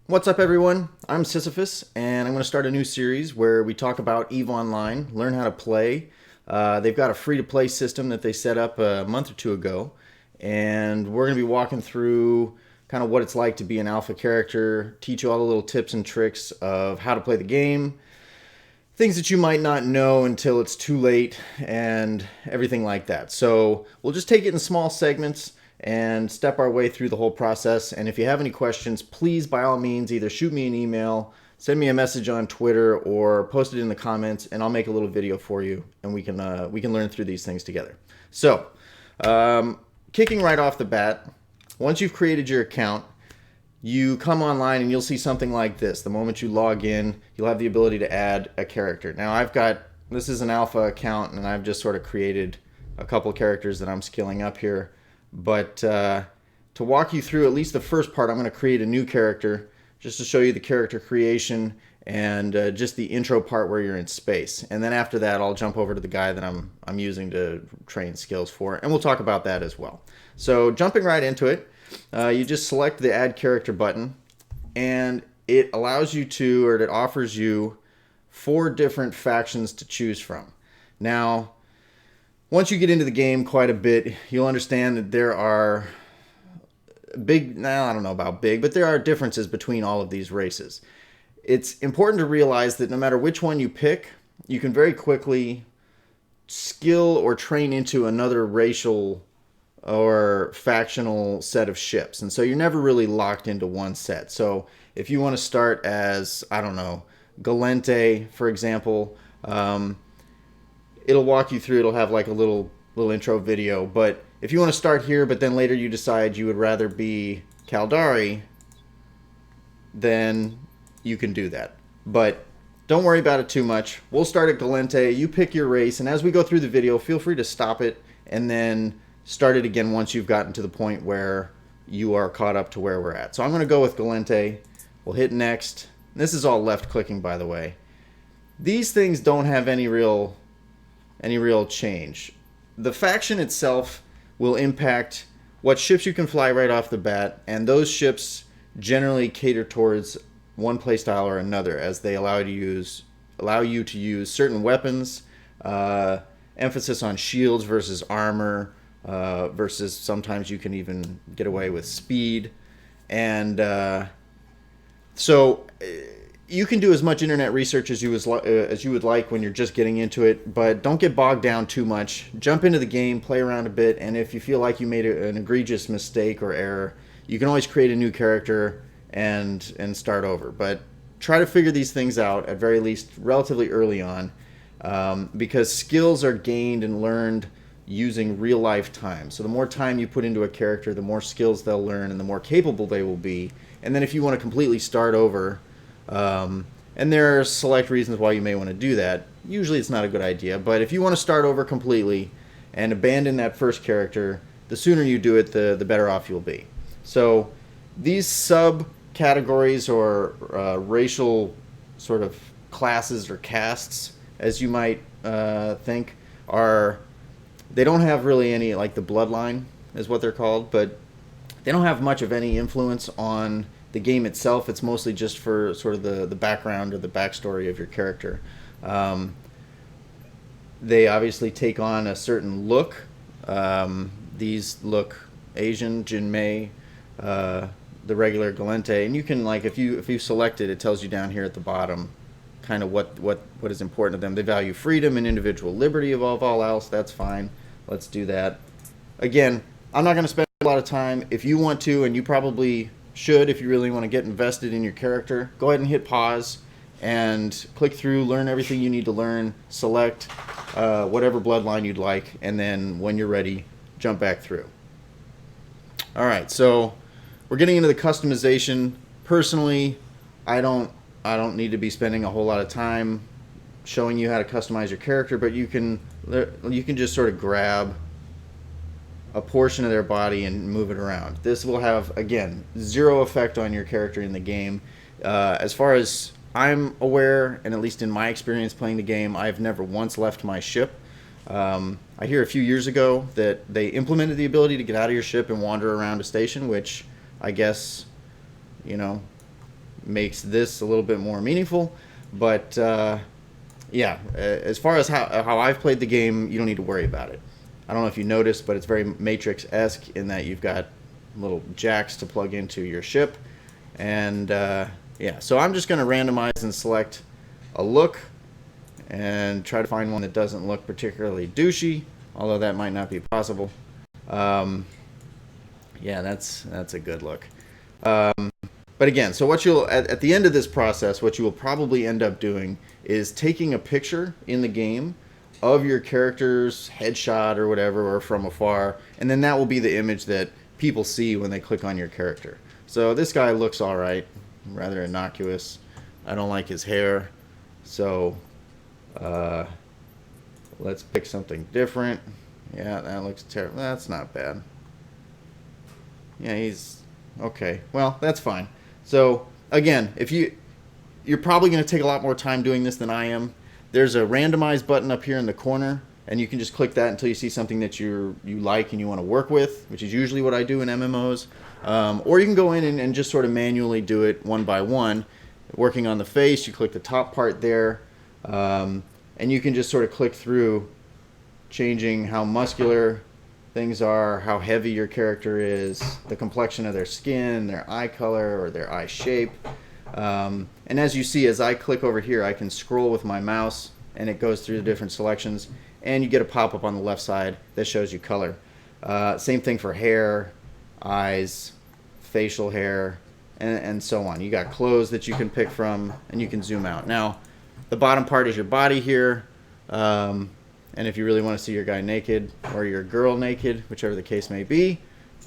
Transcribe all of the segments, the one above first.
What's up, everyone? I'm Sisyphus, and I'm going to start a new series where we talk about EVE Online, learn how to play. They've got a free-to-play system that they set up a month or two ago, and we're going to be walking through kind of what it's like to be an alpha character, teach you all the little tips and tricks of how to play the game, things that you might not know until it's too late, and everything like that. So we'll just take it in small segments and step our way through the whole process. And if you have any questions, please, by all means, either shoot me an email, send me a message on Twitter, or post it in the comments, and I'll make a little video for you, and we can learn through these things together. So, kicking right off the bat, once you've created your account, you come online and you'll see something like this. The moment you log in, you'll have the ability to add a character. Now, this is an alpha account, and I've just sort of created a couple characters that I'm skilling up here. But to walk you through at least the first part, I'm going to create a new character just to show you the character creation and just the intro part where you're in space. And then after that, I'll jump over to the guy that I'm using to train skills for, and we'll talk about that as well. So jumping right into it, you just select the Add Character button, and it allows you to, or it offers you 4 different factions to choose from. Now, once you get into the game quite a bit, you'll understand that there are I don't know about big, but there are differences between all of these races. It's important to realize that no matter which one you pick, you can very quickly skill or train into another racial or factional set of ships. And so you're never really locked into one set. So if you want to start as, I don't know, Galente, for example, it'll walk you through. It'll have like a little intro video. But if you want to start here, but then later you decide you would rather be Caldari, then you can do that. But don't worry about it too much. We'll start at Galente. You pick your race, and as we go through the video, feel free to stop it and then start it again once you've gotten to the point where you are caught up to where we're at. So I'm going to go with Galente. We'll hit next. This is all left clicking, by the way. These things don't have any real change. The faction itself will impact what ships you can fly right off the bat, and those ships generally cater towards one playstyle or another, as they allow you to use certain weapons, emphasis on shields versus armor, versus sometimes you can even get away with speed, and so you can do as much internet research as you would like when you're just getting into it, but don't get bogged down too much. Jump into the game, play around a bit, and if you feel like you made an egregious mistake or error, you can always create a new character and start over. But try to figure these things out, at very least relatively early on, because skills are gained and learned using real-life time. So the more time you put into a character, the more skills they'll learn and the more capable they will be. And then if you want to completely start over, and there are select reasons why you may want to do that. Usually it's not a good idea, but if you want to start over completely and abandon that first character, the sooner you do it, the better off you'll be. So these subcategories or racial sort of classes or castes, as you might think, they don't have really any, like the bloodline is what they're called, but they don't have much of any influence on the game itself. It's mostly just for sort of the background or the backstory of your character. They obviously take on a certain look. These look Asian, Jinmei, the regular Galente, and you can, like, if you select it, it tells you down here at the bottom kind of what is important to them. They value freedom and individual liberty above all else. That's fine. Let's do that. Again, I'm not going to spend a lot of time. If you want to, and you probably should, if you really want to get invested in your character, go ahead and hit pause and click through, learn everything you need to learn, select whatever bloodline you'd like, and then when you're ready, jump back through. All right, so we're getting into the customization. Personally, I don't need to be spending a whole lot of time showing you how to customize your character, but you can just sort of grab a portion of their body and move it around. This will have, again, zero effect on your character in the game. As far as I'm aware, and at least in my experience playing the game, I've never once left my ship. I hear a few years ago that they implemented the ability to get out of your ship and wander around a station, which I guess, makes this a little bit more meaningful. But yeah, as far as how I've played the game, you don't need to worry about it. I don't know if you noticed, but it's very Matrix-esque in that you've got little jacks to plug into your ship. And yeah, so I'm just going to randomize and select a look and try to find one that doesn't look particularly douchey, although that might not be possible. Yeah, that's a good look. But again, so what you'll at the end of this process, what you will probably end up doing is taking a picture in the game of your character's headshot or whatever, or from afar, and then that will be the image that people see when they click on your character. So this guy looks all right, rather innocuous. I don't like his hair, so let's pick something different. Yeah, that looks terrible. That's not bad. Yeah, he's okay. Well, that's fine. So again, if you're probably going to take a lot more time doing this than I am. There's a randomize button up here in the corner, and you can just click that until you see something that you like and you want to work with, which is usually what I do in MMOs. Or you can go in and just sort of manually do it one by one. Working on the face, you click the top part there, and you can just sort of click through, changing how muscular things are, how heavy your character is, the complexion of their skin, their eye color, or their eye shape. And as you see, as I click over here, I can scroll with my mouse, and it goes through the different selections, and you get a pop-up on the left side that shows you color. Same thing for hair, eyes, facial hair, and so on. You got clothes that you can pick from, and you can zoom out. Now, the bottom part is your body here, and if you really want to see your guy naked, or your girl naked, whichever the case may be,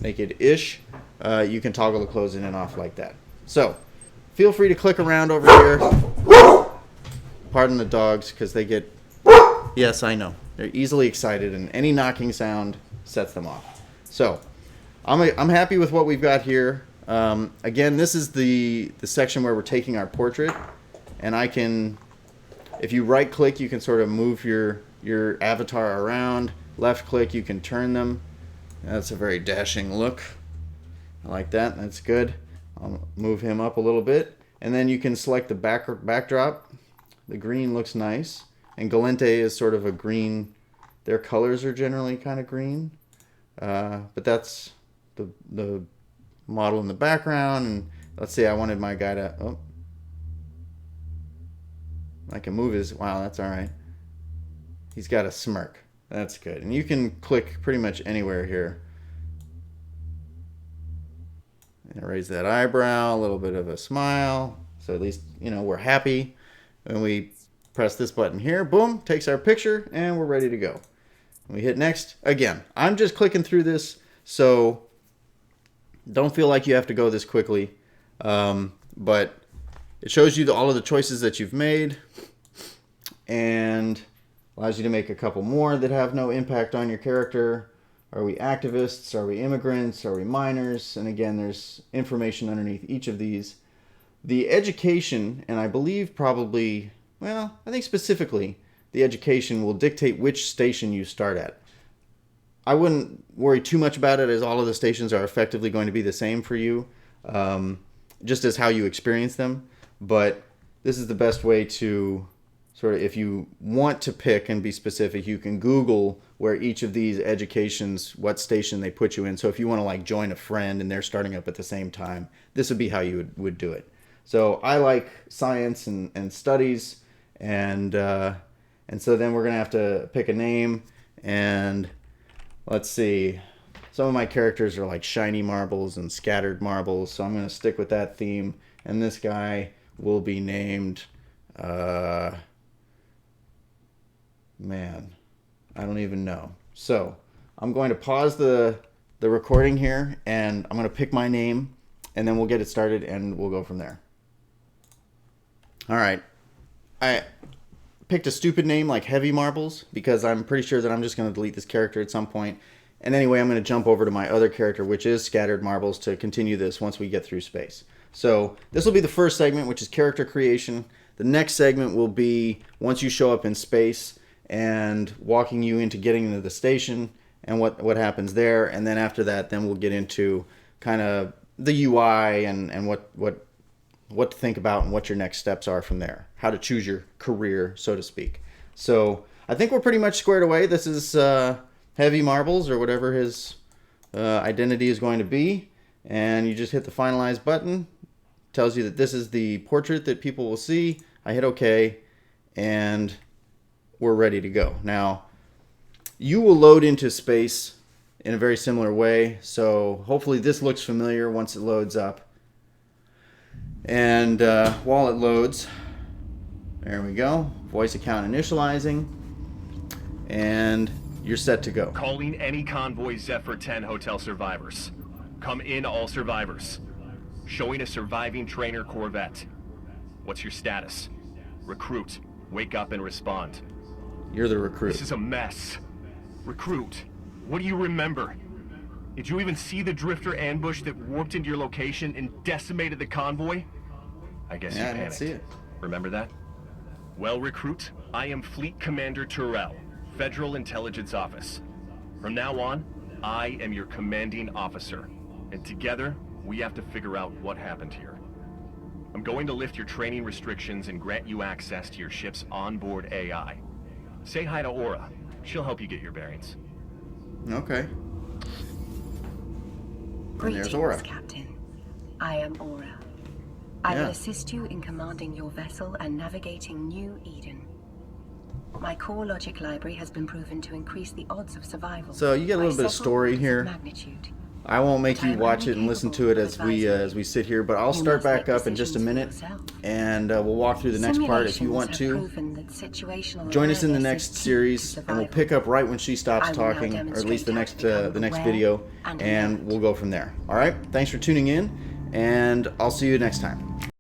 naked-ish, you can toggle the clothes in and off like that. So, feel free to click around over here. Pardon the dogs, because they get... Yes, I know. They're easily excited, and any knocking sound sets them off. So, I'm happy with what we've got here. Again, this is the section where we're taking our portrait, and I can... If you right-click, you can sort of move your avatar around. Left-click, you can turn them. That's a very dashing look. I like that. That's good. I'll move him up a little bit. And then you can select the backdrop. The green looks nice. And Galente is sort of a green. Their colors are generally kind of green. But that's the model in the background. And let's say I wanted my guy to... Oh. I can move his... Wow, that's all right. He's got a smirk. That's good. And you can click pretty much anywhere here. And raise that eyebrow, a little bit of a smile. So at least, we're happy. When we press this button here, boom, takes our picture, and we're ready to go. We hit next. Again, I'm just clicking through this, so don't feel like you have to go this quickly. But it shows you all of the choices that you've made, and allows you to make a couple more that have no impact on your character. Are we activists? Are we immigrants? Are we minors? And again, there's information underneath each of these. The education, and I believe probably, well, I think specifically, the education will dictate which station you start at. I wouldn't worry too much about it, as all of the stations are effectively going to be the same for you, just as how you experience them. But this is the best way to sort of, if you want to pick and be specific, you can Google where each of these educations, what station they put you in. So if you want to like join a friend and they're starting up at the same time, this would be how you would do it. So I like science and studies, and so then we're gonna have to pick a name, and let's see. Some of my characters are like shiny marbles and scattered marbles, so I'm gonna stick with that theme. And this guy will be named, man, I don't even know. So I'm going to pause the recording here, and I'm going to pick my name, and then we'll get it started, and we'll go from there. All right. I picked a stupid name like Heavy Marbles, because I'm pretty sure that I'm just going to delete this character at some point. And anyway, I'm going to jump over to my other character, which is Scattered Marbles, to continue this once we get through space. So this will be the first segment, which is character creation. The next segment will be once you show up in space, and walking you into getting into the station and what happens there. And then after that, then we'll get into kind of the UI and what what to think about and what your next steps are from there. How to choose your career, so to speak. So I think we're pretty much squared away. This is Heavy Marbles, or whatever his identity is going to be. And you just hit the finalize button. It tells you that this is the portrait that people will see. I hit OK, and we're ready to go. Now, you will load into space in a very similar way. So hopefully this looks familiar once it loads up. And while it loads, there we go. Voice account initializing. And you're set to go. Calling any convoy Zephyr 10 hotel survivors. Come in, all survivors. Showing a surviving trainer corvette. What's your status? Recruit. Wake up and respond. You're the recruit. This is a mess. Recruit. What do you remember? Did you even see the drifter ambush that warped into your location and decimated the convoy? I guess you I panicked. didn't see it. Remember that? Well, recruit, I am Fleet Commander Terrell, Federal Intelligence Office. From now on, I am your commanding officer. And together, we have to figure out what happened here. I'm going to lift your training restrictions and grant you access to your ship's onboard AI. Say hi to Aura. She'll help you get your bearings. Okay. And Greetings, there's Aura. Captain. I am Aura. I will assist you in commanding your vessel and navigating New Eden. My core logic library has been proven to increase the odds of survival. So you get a little bit of story here. I won't make you watch it and listen to it as we sit here, but I'll start back up in just a minute, and we'll walk through the next part. If you want to, join us in the next series, and we'll pick up right when she stops talking, or at least the next video, and we'll go from there. All right? Thanks for tuning in, and I'll see you next time.